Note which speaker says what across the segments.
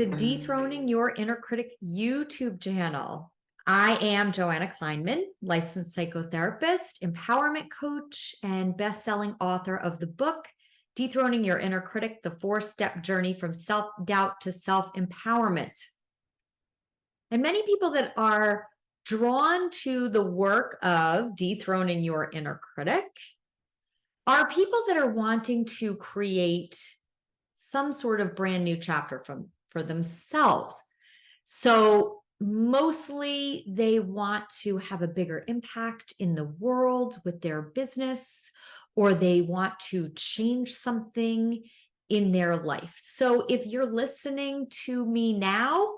Speaker 1: the Dethroning Your Inner Critic YouTube channel. I am Joanna Kleinman, licensed psychotherapist, empowerment coach, and best-selling author of the book, Dethroning Your Inner Critic, the 4-Step Journey from Self-Doubt to Self-Empowerment. And many people that are drawn to the work of Dethroning Your Inner Critic are people that are wanting to create some sort of brand new chapter for themselves. So mostly they want to have a bigger impact in the world with their business, or they want to change something in their life. So if you're listening to me now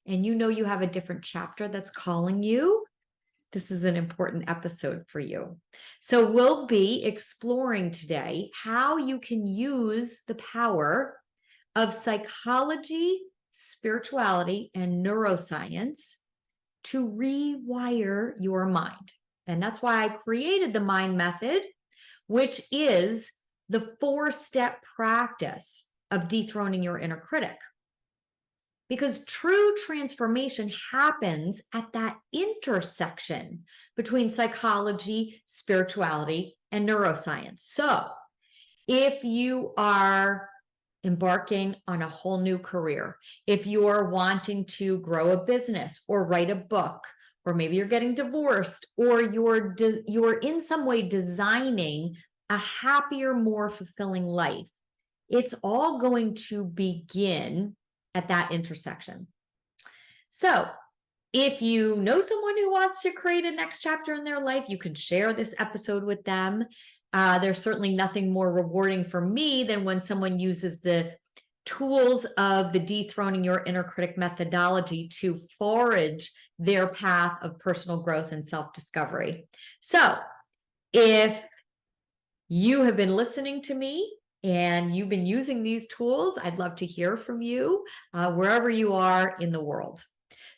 Speaker 1: and you know you have a different chapter that's calling you, this is an important episode for you. So we'll be exploring today how you can use the power of psychology, spirituality, and neuroscience to rewire your mind. And that's why I created the mind method, which is the 4-step practice of dethroning your inner critic. Because true transformation happens at that intersection between psychology, spirituality, and neuroscience. So if you are embarking on a whole new career, if you're wanting to grow a business or write a book, or maybe you're getting divorced, or you're in some way designing a happier, more fulfilling life, it's all going to begin at that intersection. So if you know someone who wants to create a next chapter in their life, you can share this episode with them. There's certainly nothing more rewarding for me than when someone uses the tools of the Dethroning Your Inner Critic methodology to forge their path of personal growth and self-discovery. So if you have been listening to me and you've been using these tools, I'd love to hear from you wherever you are in the world.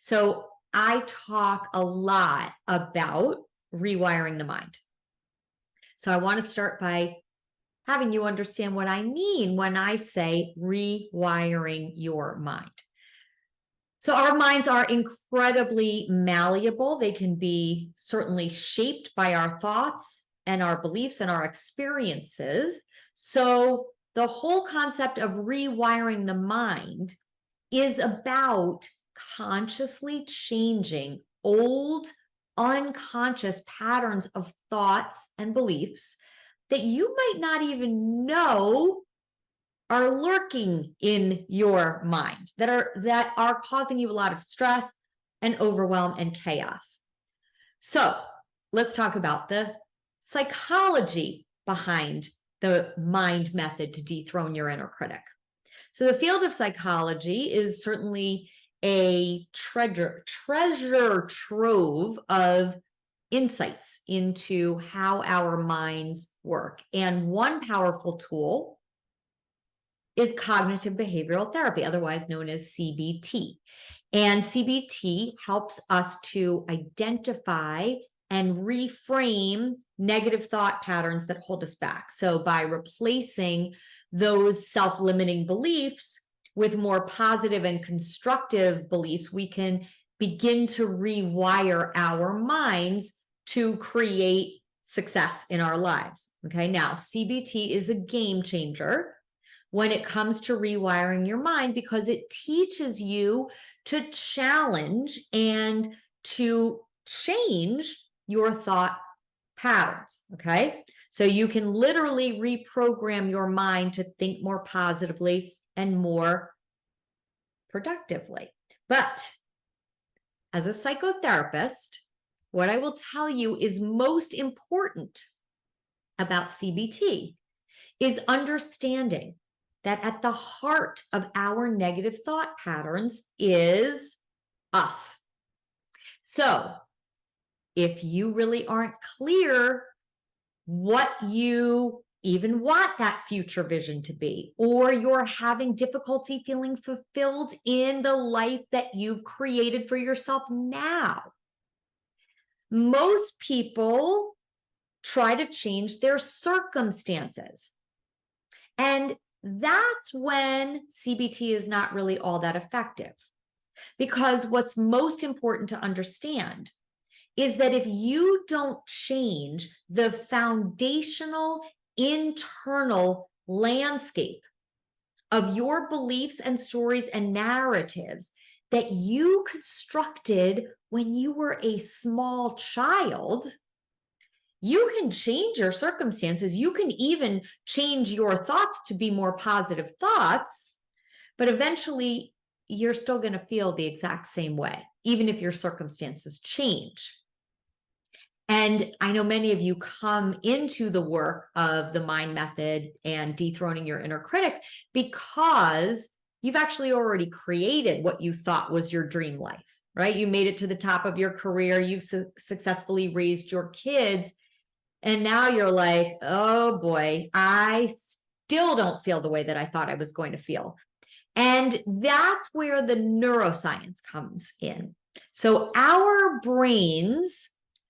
Speaker 1: So I talk a lot about rewiring the mind. So I want to start by having you understand what I mean when I say rewiring your mind. So our minds are incredibly malleable. They can be certainly shaped by our thoughts and our beliefs and our experiences. So the whole concept of rewiring the mind is about consciously changing old, unconscious patterns of thoughts and beliefs that you might not even know are lurking in your mind, that are causing you a lot of stress and overwhelm and chaos. So let's talk about the psychology behind the mind method to dethrone your inner critic. So the field of psychology is certainly a treasure trove of insights into how our minds work. And one powerful tool is cognitive behavioral therapy, otherwise known as CBT. And CBT helps us to identify and reframe negative thought patterns that hold us back. So by replacing those self-limiting beliefs with more positive and constructive beliefs, we can begin to rewire our minds to create success in our lives. Okay, now CBT is a game changer when it comes to rewiring your mind because it teaches you to challenge and to change your thought patterns. Okay, so you can literally reprogram your mind to think more positively and more productively. But as a psychotherapist, what I will tell you is most important about CBT is understanding that at the heart of our negative thought patterns is us. So if you really aren't clear what you even want that future vision to be, or you're having difficulty feeling fulfilled in the life that you've created for yourself now, most people try to change their circumstances. And that's when CBT is not really all that effective. Because what's most important to understand is that if you don't change the foundational internal landscape of your beliefs and stories and narratives that you constructed when you were a small child, you can change your circumstances. You can even change your thoughts to be more positive thoughts, but eventually you're still going to feel the exact same way, even if your circumstances change. And I know many of you come into the work of the mind method and dethroning your inner critic because you've actually already created what you thought was your dream life, right? You made it to the top of your career. You've successfully raised your kids. And now you're like, oh boy, I still don't feel the way that I thought I was going to feel. And that's where the neuroscience comes in. So our brains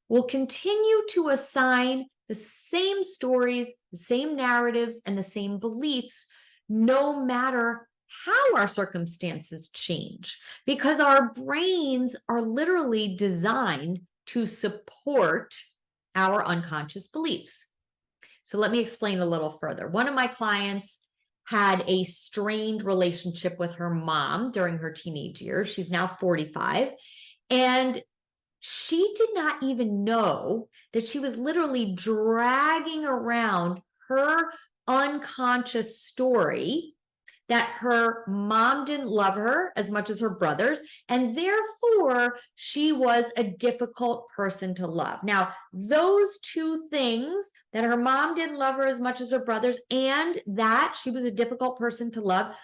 Speaker 1: will continue to assign the same stories, the same narratives, and the same beliefs, no matter how our circumstances change, because our brains are literally designed to support our unconscious beliefs. So let me explain a little further. One of my clients had a strained relationship with her mom during her teenage years. She's now 45. And she did not even know that she was literally dragging around her unconscious story that her mom didn't love her as much as her brothers, and therefore she was a difficult person to love. Now, those two things, that her mom didn't love her as much as her brothers and that she was a difficult person to love,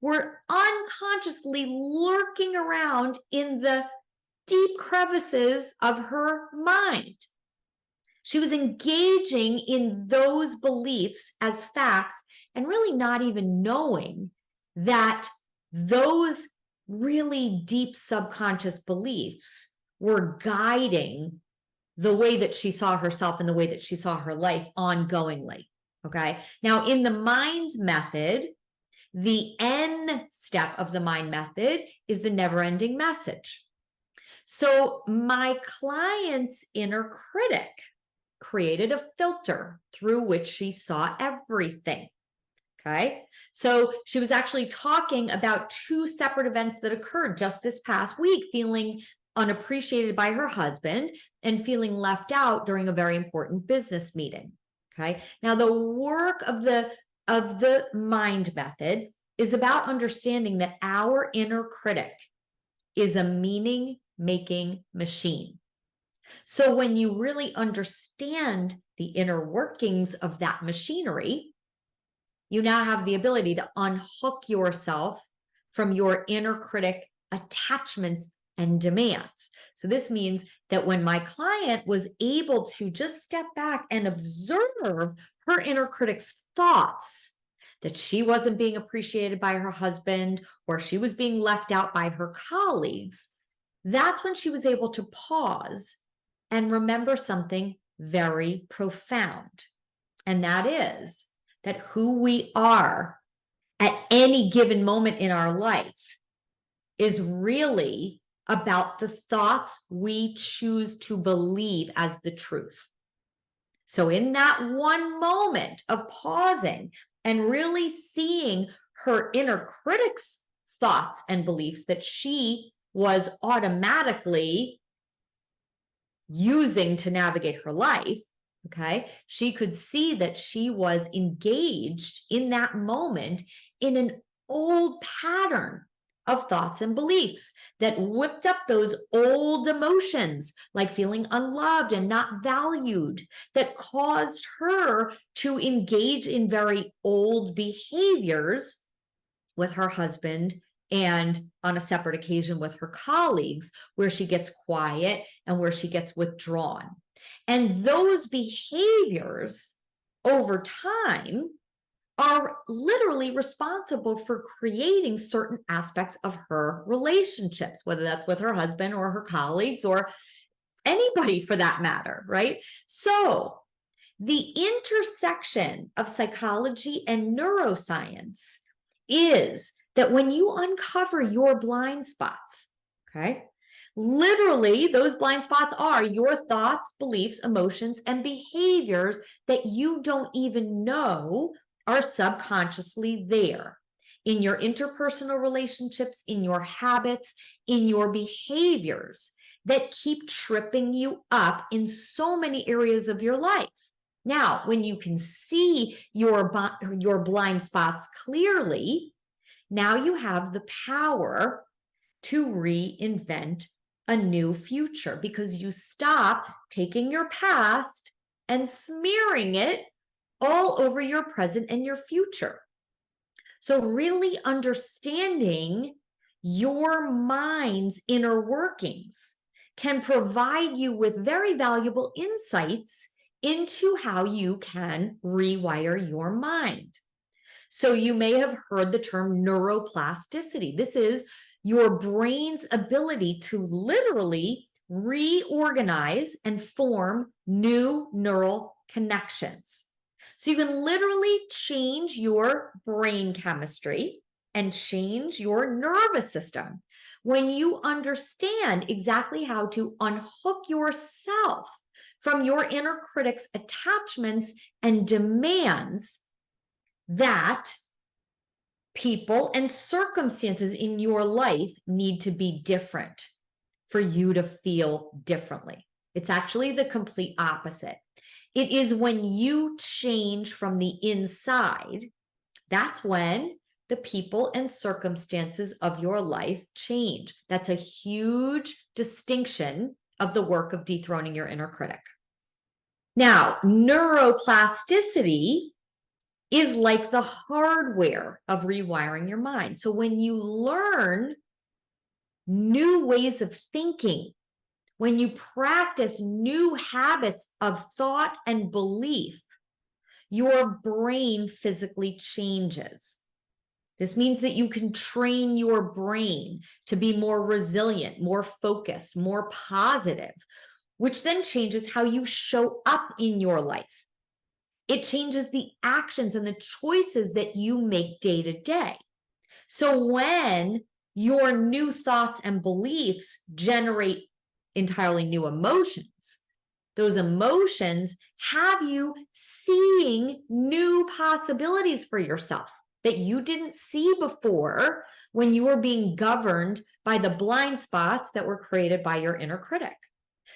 Speaker 1: were unconsciously lurking around in the deep crevices of her mind. She was engaging in those beliefs as facts and really not even knowing that those really deep subconscious beliefs were guiding the way that she saw herself and the way that she saw her life ongoingly. Okay. Now, in the mind method, the N step of the mind method is the never-ending message. So my client's inner critic created a filter through which she saw everything. Okay. So she was actually talking about two separate events that occurred just this past week, feeling unappreciated by her husband and feeling left out during a very important business meeting. Okay. Now, the work of the mind method is about understanding that our inner critic is a meaning-making machine. So when you really understand the inner workings of that machinery, you now have the ability to unhook yourself from your inner critic attachments and demands. So this means that when my client was able to just step back and observe her inner critic's thoughts, that she wasn't being appreciated by her husband or she was being left out by her colleagues, that's when she was able to pause and remember something very profound. And that is that who we are at any given moment in our life is really about the thoughts we choose to believe as the truth. So in that one moment of pausing and really seeing her inner critic's thoughts and beliefs that she was automatically using to navigate her life, okay, she could see that she was engaged in that moment in an old pattern of thoughts and beliefs that whipped up those old emotions, like feeling unloved and not valued, that caused her to engage in very old behaviors with her husband and on a separate occasion with her colleagues, where she gets quiet and where she gets withdrawn. And those behaviors over time are literally responsible for creating certain aspects of her relationships, whether that's with her husband or her colleagues or anybody for that matter, right? So The intersection of psychology and neuroscience is that when you uncover your blind spots, okay, literally those blind spots are your thoughts, beliefs, emotions, and behaviors that you don't even know are subconsciously there in your interpersonal relationships, in your habits, in your behaviors that keep tripping you up in so many areas of your life. Now, when you can see your blind spots clearly, now you have the power to reinvent a new future because you stop taking your past and smearing it all over your present and your future. So really understanding your mind's inner workings can provide you with very valuable insights into how you can rewire your mind. So you may have heard the term neuroplasticity. This is your brain's ability to literally reorganize and form new neural connections. So you can literally change your brain chemistry and change your nervous system when you understand exactly how to unhook yourself from your inner critic's attachments and demands that people and circumstances in your life need to be different for you to feel differently. It's actually the complete opposite. It is when you change from the inside, that's when the people and circumstances of your life change. That's a huge distinction of the work of dethroning your inner critic. Now, neuroplasticity is like the hardware of rewiring your mind. So when you learn new ways of thinking, when you practice new habits of thought and belief, your brain physically changes. This means that you can train your brain to be more resilient, more focused, more positive, which then changes how you show up in your life. It changes the actions and the choices that you make day to day. So when your new thoughts and beliefs generate entirely new emotions, those emotions have you seeing new possibilities for yourself that you didn't see before when you were being governed by the blind spots that were created by your inner critic.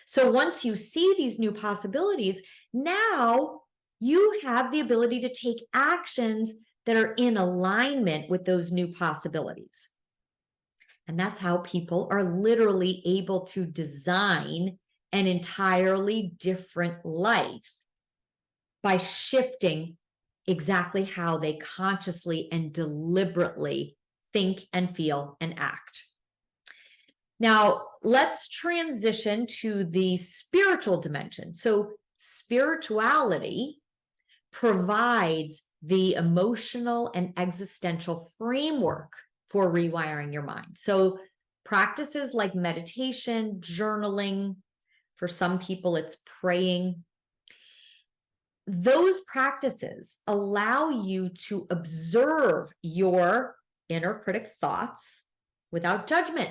Speaker 1: So once you see these new possibilities, now you have the ability to take actions that are in alignment with those new possibilities. And that's how people are literally able to design an entirely different life by shifting exactly how they consciously and deliberately think and feel and act. Now, let's transition to the spiritual dimension. So spirituality provides the emotional and existential framework for rewiring your mind. So practices like meditation, journaling, for some people it's praying. Those practices allow you to observe your inner critic thoughts without judgment.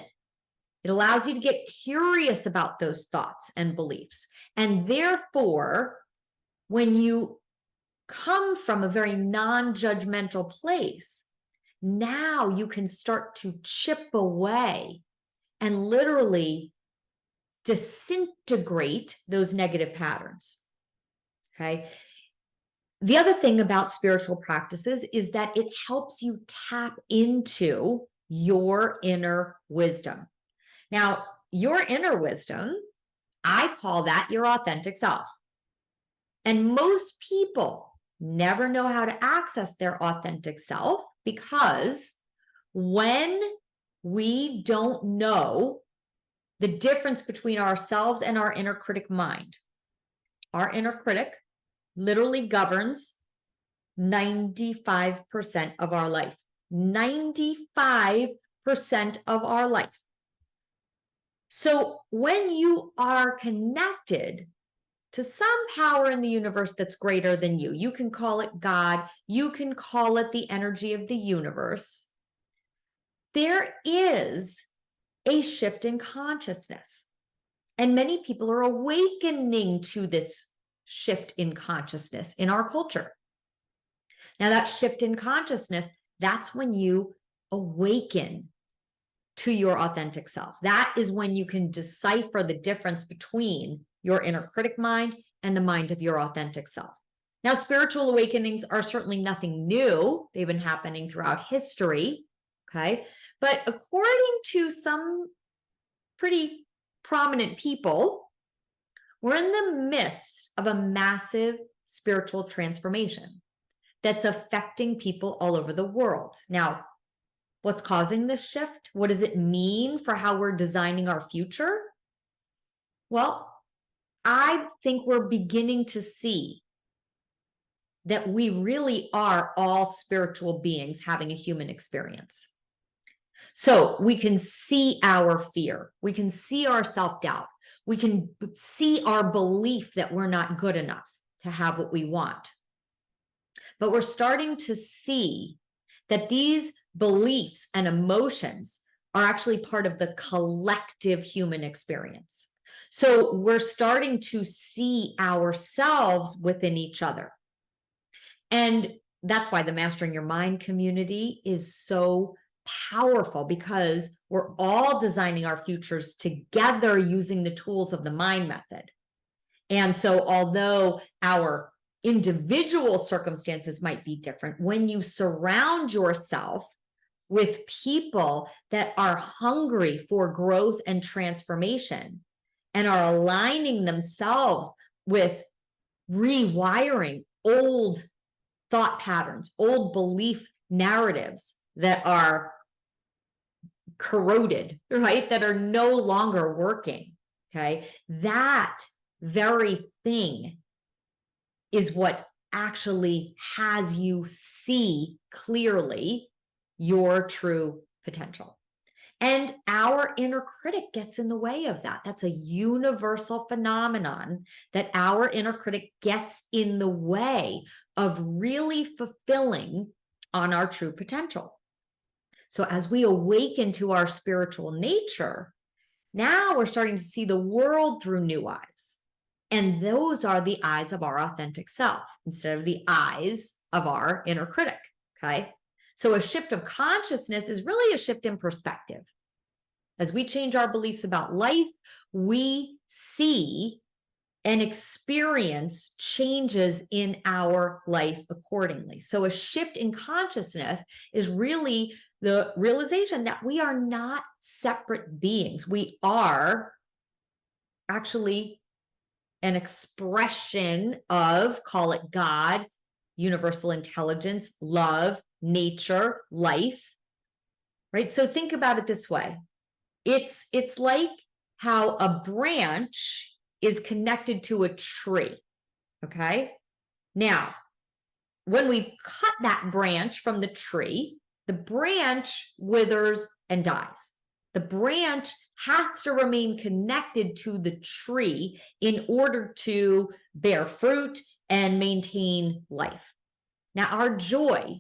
Speaker 1: It allows you to get curious about those thoughts and beliefs. And therefore, when you come from a very non-judgmental place, now you can start to chip away and literally disintegrate those negative patterns. Okay. The other thing about spiritual practices is that it helps you tap into your inner wisdom. Now, your inner wisdom, I call that your authentic self. And most people never know how to access their authentic self because when we don't know the difference between ourselves and our inner critic mind, our inner critic literally governs 95% of our life. 95% of our life. So when you are connected to some power in the universe that's greater than you. You can call it God, you can call it the energy of the universe. There is a shift in consciousness. And many people are awakening to this shift in consciousness in our culture. Now, that shift in consciousness, that's when you awaken to your authentic self. That is when you can decipher the difference between your inner critic mind and the mind of your authentic self. Now, spiritual awakenings are certainly nothing new. They've been happening throughout history, okay? But according to some pretty prominent people, we're in the midst of a massive spiritual transformation that's affecting people all over the world. Now, what's causing this shift? What does it mean for how we're designing our future? Well, I think we're beginning to see that we really are all spiritual beings having a human experience. So we can see our fear, we can see our self-doubt, we can see our belief that we're not good enough to have what we want. But we're starting to see that these beliefs and emotions are actually part of the collective human experience. So we're starting to see ourselves within each other. And that's why the Mastering Your Mind community is so powerful, because we're all designing our futures together using the tools of the mind method. And so although our individual circumstances might be different, when you surround yourself with people that are hungry for growth and transformation and are aligning themselves with rewiring old thought patterns, old belief narratives that are corroded, right? That are no longer working, okay? That very thing is what actually has you see clearly your true potential. And our inner critic gets in the way of that. That's a universal phenomenon, that our inner critic gets in the way of really fulfilling on our true potential. So as we awaken to our spiritual nature, now we're starting to see the world through new eyes. And those are the eyes of our authentic self instead of the eyes of our inner critic, okay? So a shift of consciousness is really a shift in perspective. As we change our beliefs about life, we see and experience changes in our life accordingly. So a shift in consciousness is really the realization that we are not separate beings. We are actually an expression of, call it God, universal intelligence, love, nature, life, right? So think about it this way. It's like how a branch is connected to a tree, okay? Now, when we cut that branch from the tree, the branch withers and dies. The branch has to remain connected to the tree in order to bear fruit and maintain life. Now, our joy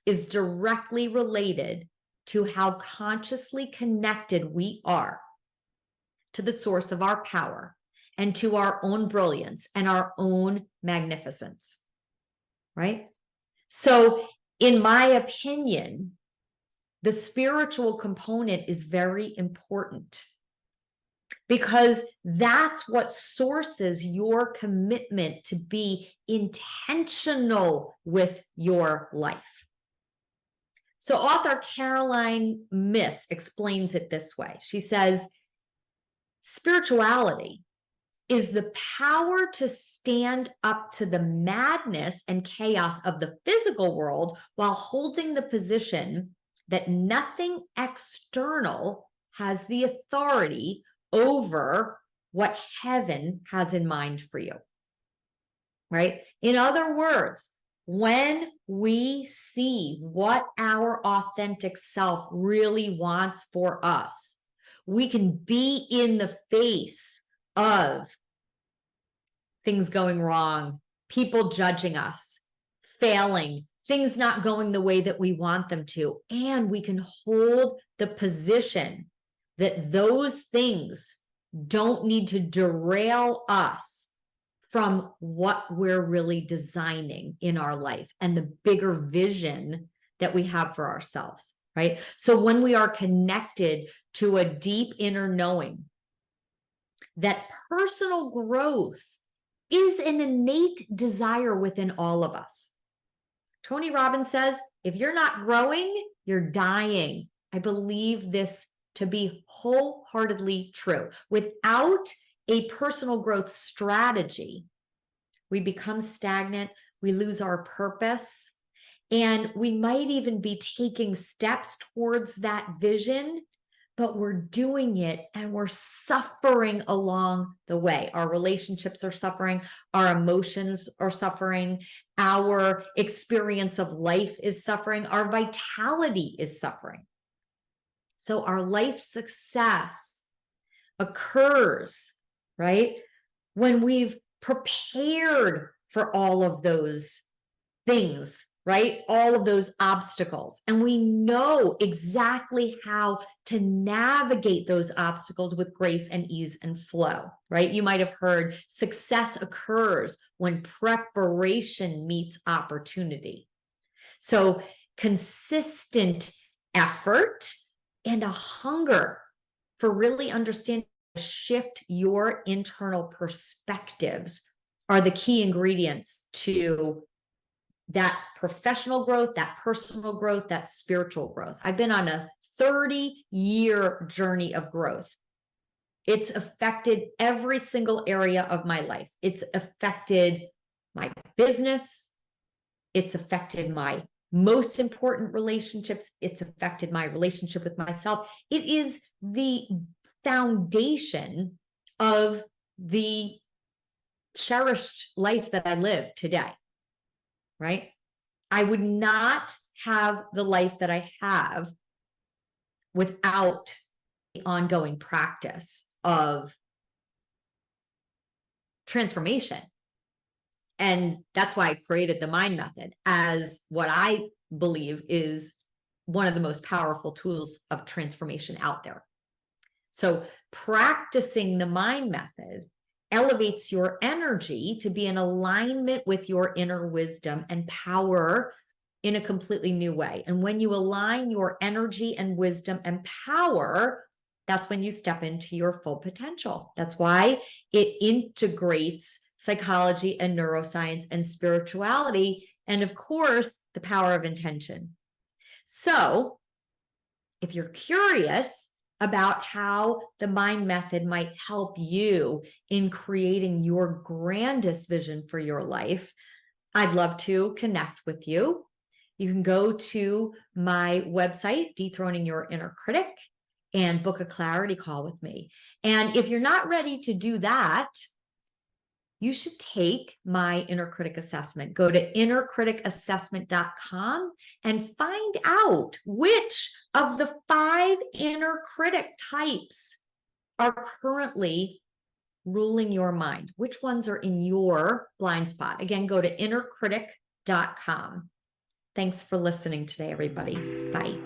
Speaker 1: is directly related to how consciously connected we are to the source of our power and to our own brilliance and our own magnificence, right? So, in my opinion, the spiritual component is very important, because that's what sources your commitment to be intentional with your life. So author Caroline Myss explains it this way. She says, spirituality is the power to stand up to the madness and chaos of the physical world while holding the position that nothing external has the authority over what heaven has in mind for you, right? In other words, when we see what our authentic self really wants for us, we can be in the face of things going wrong, people judging us, failing, things not going the way that we want them to. And we can hold the position that those things don't need to derail us from what we're really designing in our life and the bigger vision that we have for ourselves, right? So when we are connected to a deep inner knowing that personal growth is an innate desire within all of us. Tony Robbins says, if you're not growing, you're dying. I believe this to be wholeheartedly true. Without a personal growth strategy, we become stagnant, we lose our purpose, and we might even be taking steps towards that vision, but we're doing it and we're suffering along the way. Our relationships are suffering, our emotions are suffering, our experience of life is suffering, our vitality is suffering. So our life success occurs, right, when we've prepared for all of those things, right? All of those obstacles. And we know exactly how to navigate those obstacles with grace and ease and flow, right? You might have heard success occurs when preparation meets opportunity. So consistent effort and a hunger for really understanding, shift your internal perspectives are the key ingredients to that professional growth, that personal growth, that spiritual growth. I've been on a 30-year journey of growth. It's affected every single area of my life. It's affected my business. It's affected my most important relationships. It's affected my relationship with myself. It is the foundation of the cherished life that I live today, right? I would not have the life that I have without the ongoing practice of transformation. And that's why I created the mind method as what I believe is one of the most powerful tools of transformation out there. So practicing the mind method elevates your energy to be in alignment with your inner wisdom and power in a completely new way. And when you align your energy and wisdom and power, that's when you step into your full potential. That's why it integrates psychology and neuroscience and spirituality, and of course, the power of intention. So if you're curious about how the mind method might help you in creating your grandest vision for your life, I'd love to connect with you. You can go to my website, Dethroning Your Inner Critic, and book a clarity call with me. And if you're not ready to do that, you should take my inner critic assessment. Go to innercriticassessment.com and find out which of the 5 inner critic types are currently ruling your mind. Which ones are in your blind spot? Again, go to innercritic.com. Thanks for listening today, everybody. Bye.